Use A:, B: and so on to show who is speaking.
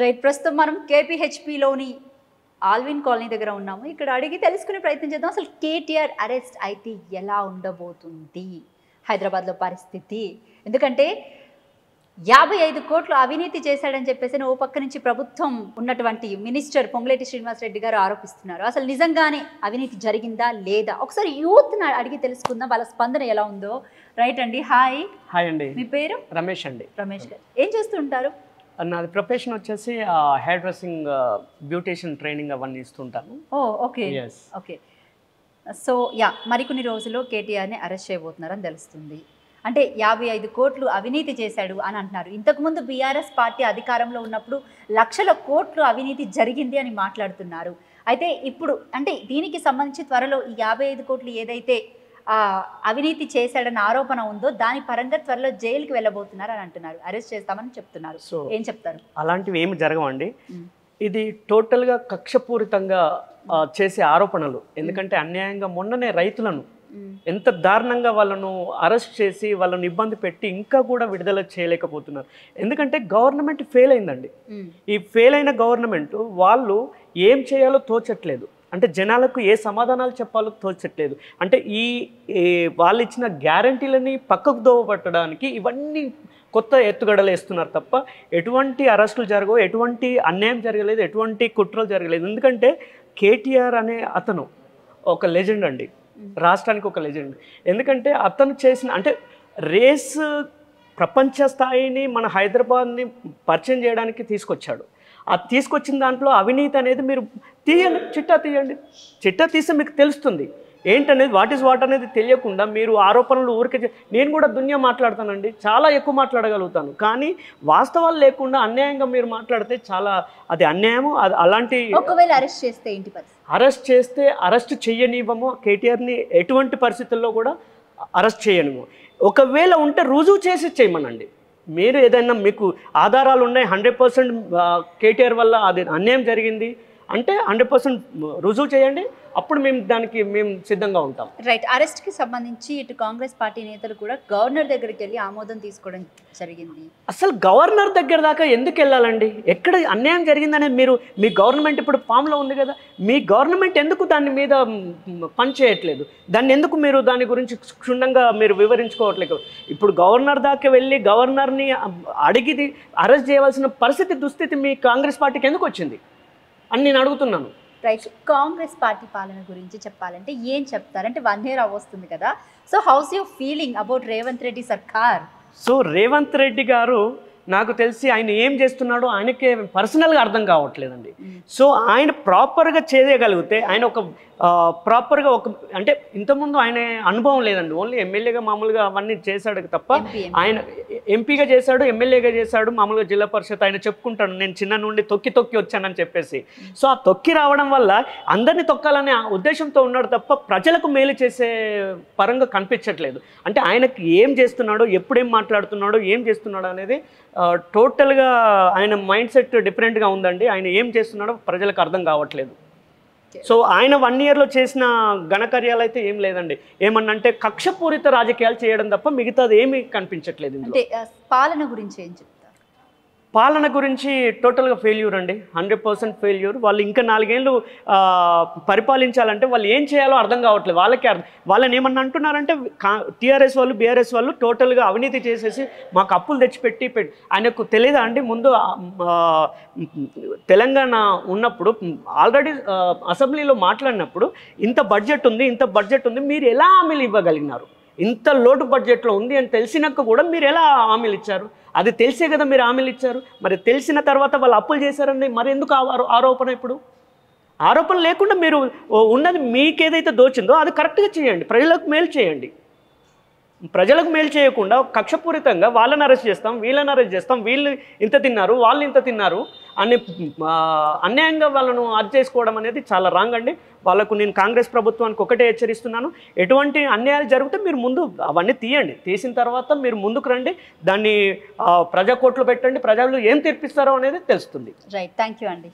A: Right, ప్రస్తుతం మనం కేపీహెచ్పిలోని Alvin colony దగ్గర ఉన్నాము. ఇక్కడ అడిగి తెలుసుకునే ప్రయత్నం చేద్దాం. అసలు కేటీఆర్ అరెస్ట్ అయితే ఎలా ఉండబోతుంది హైదరాబాద్లో పరిస్థితి? ఎందుకంటే 55 కోట్లు అవినీతి చేశాడని చెప్పేసి ఓ పక్క నుంచి ప్రభుత్వం ఉన్నటువంటి మినిస్టర్ పొంగులేటి శ్రీనివాసరెడ్డి గారు ఆరోపిస్తున్నారు. అసలు నిజంగానే అవినీతి జరిగిందా లేదా? ఒకసారి యూత్ని అడిగి తెలుసుకుందాం, వాళ్ళ స్పందన ఎలా ఉందో. రైట్ అండి, హాయ్.
B: హాయ్ అండి.
A: మీ పేరు?
B: రమేష్ అండి.
A: రమేష్ గారు ఏం చేస్తుంటారు?
B: నాది ప్రొఫెషన్ వచ్చేసి హెయిర్ డ్రెస్సింగ్, బ్యూటీషియన్ ట్రైనింగ్ అవన్నీ ఇస్తుంటాను.
A: ఓ ఓకే ఓకే. సో మరికొన్ని రోజుల్లో కేటీఆర్ని అరెస్ట్ చేయబోతున్నారని తెలుస్తుంది. అంటే 55 కోట్లు అవినీతి చేశాడు అని అంటున్నారు. ఇంతకుముందు బీఆర్ఎస్ పార్టీ అధికారంలో ఉన్నప్పుడు లక్షల కోట్లు అవినీతి జరిగింది అని మాట్లాడుతున్నారు. అయితే ఇప్పుడు అంటే దీనికి సంబంధించి త్వరలో ఈ 55 కోట్లు ఏదైతే అవినీతి చేశాడన్న ఆరోపణ ఉందో దాని పరంగా త్వరలో జైలుకి వెళ్ళబోతున్నారు అని అంటున్నారు. అరెస్ట్ చేస్తామని చెప్తున్నారు. సో ఏం చెప్తారు?
B: అలాంటివి ఏమి జరగవండి. ఇది టోటల్గా కక్షపూరితంగా చేసే ఆరోపణలు. ఎందుకంటే అన్యాయంగా మొన్ననే రైతులను ఎంత దారుణంగా వాళ్ళను అరెస్ట్ చేసి వాళ్ళను ఇబ్బంది పెట్టి ఇంకా కూడా విడుదల చేయలేకపోతున్నారు. ఎందుకంటే గవర్నమెంట్ ఫెయిల్ అయిందండి. ఈ ఫెయిల్ అయిన గవర్నమెంట్ వాళ్ళు ఏం చేయాలో తోచట్లేదు. అంటే జనాలకు ఏ సమాధానాలు చెప్పాలో తోచట్లేదు. అంటే ఈ వాళ్ళు ఇచ్చిన గ్యారంటీలని పక్కకు దోవపట్టడానికి ఇవన్నీ కొత్త ఎత్తుగడలు వేస్తున్నారు తప్ప ఎటువంటి అరెస్టులు జరగవు, ఎటువంటి అన్యాయం జరగలేదు, ఎటువంటి కుట్రలు జరగలేదు. ఎందుకంటే కేటీఆర్ అనే అతను ఒక లెజెండ్ అండి, రాష్ట్రానికి ఒక లెజెండ్. ఎందుకంటే అతను చేసిన అంటే రేస్ ప్రపంచ స్థాయిని మన హైదరాబాద్ని పరిచయం చేయడానికి తీసుకొచ్చాడు. ఆ తీసుకొచ్చిన దాంట్లో అవినీతి అనేది మీరు తీయండి, చిట్టా తీస్తే మీకు తెలుస్తుంది ఏంటనేది, వాట్ ఈస్ వాట్ అనేది తెలియకుండా మీరు ఆరోపణలు ఊరికే. నేను కూడా దునియా మాట్లాడతానండి, చాలా ఎక్కువ మాట్లాడగలుగుతాను, కానీ వాస్తవాలు లేకుండా అన్యాయంగా మీరు మాట్లాడితే చాలా అది అన్యాయము. అది అలాంటి
A: ఒకవేళ అరెస్ట్ చేస్తే ఏంటి పరిస్థితి?
B: అరెస్ట్ చేయనివ్వము. కేటీఆర్ని ఎటువంటి పరిస్థితుల్లో కూడా అరెస్ట్ చేయనివ్వము. ఒకవేళ ఉంటే రుజువు చేసి చేయమనండి. మీరు ఏదైనా మీకు ఆధారాలు ఉన్నాయి 100% కేటీఆర్ వల్ల అది అన్యాయం జరిగింది అంటే 100% రుజువు చేయండి, అప్పుడు మేము సిద్ధంగా ఉంటాం.
A: రైట్. అరెస్ట్కి సంబంధించి ఇటు కాంగ్రెస్ పార్టీ నేతలు కూడా గవర్నర్ దగ్గరికి వెళ్ళి ఆమోదం తీసుకోవడం జరిగింది.
B: అసలు గవర్నర్ దగ్గర దాకా ఎందుకు వెళ్ళాలండి? ఎక్కడ అన్యాయం జరిగిందనే మీరు మీ గవర్నమెంట్ ఇప్పుడు ఫామ్లో ఉంది కదా, మీ గవర్నమెంట్ ఎందుకు దాని మీద పని చేయట్లేదు? దాన్ని ఎందుకు మీరు దాని గురించి క్షుణ్ణంగా మీరు వివరించుకోవట్లేదు? ఇప్పుడు గవర్నర్ దాకా వెళ్ళి గవర్నర్ని అడిగి అరెస్ట్ చేయవలసిన దుస్థితి మీ కాంగ్రెస్ పార్టీకి ఎందుకు వచ్చింది అని నేను అడుగుతున్నాను.
A: రైట్. కాంగ్రెస్ పార్టీ పాలన గురించి చెప్పాలంటే ఏం చెప్తారు? అంటే 1 year వస్తుంది కదా, so house your feeling about Revanth Reddy సర్కార్?
B: సో రేవంత్ రెడ్డి గారు నాకు తెలిసి ఆయన ఏం చేస్తున్నాడో ఆయనకే పర్సనల్గా అర్థం కావట్లేదండి. సో ఆయన ప్రాపర్గా చేయగలిగితే ఆయన ఒక ప్రాపర్గా ఒక అంటే ఇంతకుముందు ఆయన అనుభవం లేదండి, ఓన్లీ ఎమ్మెల్యేగా మామూలుగా అవన్నీ చేశాడు తప్ప ఆయన ఎంపీగా చేశాడు, ఎమ్మెల్యేగా చేశాడు, మామూలుగా జిల్లా పరిషత్. ఆయన చెప్పుకుంటాడు నేను చిన్న నుండి తొక్కి వచ్చానని చెప్పేసి. సో ఆ తొక్కి రావడం వల్ల అందరినీ తొక్కాలనే ఉద్దేశంతో ఉన్నాడు తప్ప ప్రజలకు మేలు చేసే పరంగా కనిపించట్లేదు. అంటే ఆయనకి ఏం చేస్తున్నాడో, ఎప్పుడేం మాట్లాడుతున్నాడో, ఏం చేస్తున్నాడో అనేది టోటల్గా ఆయన మైండ్ సెట్ డిఫరెంట్గా ఉందండి. ఆయన ఏం చేస్తున్నాడో ప్రజలకు అర్థం కావట్లేదు. సో ఆయన 1 yearలో చేసిన ఘనకార్యాలు అయితే ఏం లేదండి. ఏమన్నంటే కక్షపూరిత రాజకీయాలు చేయడం తప్ప మిగతాది ఏమీ కనిపించట్లేదు.
A: అంటే పాలన గురించి ఏం చెప్తారు?
B: పాలన గురించి టోటల్గా ఫెయిల్యూర్ అండి, 100% ఫెయిల్యూర్. వాళ్ళు ఇంకా 4 ఏళ్ళు పరిపాలించాలంటే వాళ్ళు ఏం చేయాలో అర్థం కావట్లేదు. వాళ్ళని ఏమన్నా అంటున్నారంటే టీఆర్ఎస్ వాళ్ళు, బీఆర్ఎస్ వాళ్ళు టోటల్గా అవినీతి చేసేసి మాకు అప్పులు తెచ్చిపెట్టి ఆయనకు తెలియదా అండి? ముందు తెలంగాణ ఉన్నప్పుడు ఆల్రెడీ అసెంబ్లీలో మాట్లాడినప్పుడు ఇంత బడ్జెట్ ఉంది, మీరు ఎలా హామీలు ఇవ్వగలిగినారు? ఇంత లోటు బడ్జెట్లో ఉంది అని తెలిసినాక కూడా మీరు ఎలా హామీలు ఇచ్చారు? అది తెలిసే కదా మీరు హామీలు ఇచ్చారు. మరి తెలిసిన తర్వాత వాళ్ళు అప్పులు చేశారండి, మరి ఎందుకు ఆరోపణ? ఇప్పుడు ఆరోపణ లేకుండా మీరు ఉన్నది మీకు ఏదైతే దోచిందో అది కరెక్ట్గా చేయండి, ప్రజలకు మేలు చేయండి. ప్రజలకు మేలు చేయకుండా కక్షపూరితంగా వాళ్ళని అరెస్ట్ చేస్తాం, వీళ్ళని అరెస్ట్ చేస్తాం, వీళ్ళు ఇంత తిన్నారు, వాళ్ళు ఇంత తిన్నారు అని అన్యాయంగా వాళ్ళను అరెస్ట్ చేసుకోవడం అనేది చాలా రాంగ్ అండి. వాళ్ళకు నేను కాంగ్రెస్ ప్రభుత్వానికి ఒకటే హెచ్చరిస్తున్నాను, ఎటువంటి అన్యాయాలు జరిగితే మీరు ముందు అవన్నీ తీయండి, తీసిన తర్వాత మీరు ముందుకు రండి, దాన్ని ప్రజా కోర్టులో పెట్టండి, ప్రజలు ఏం తీర్పిస్తారో అనేది తెలుస్తుంది.
A: రైట్, థ్యాంక్ యూ అండి.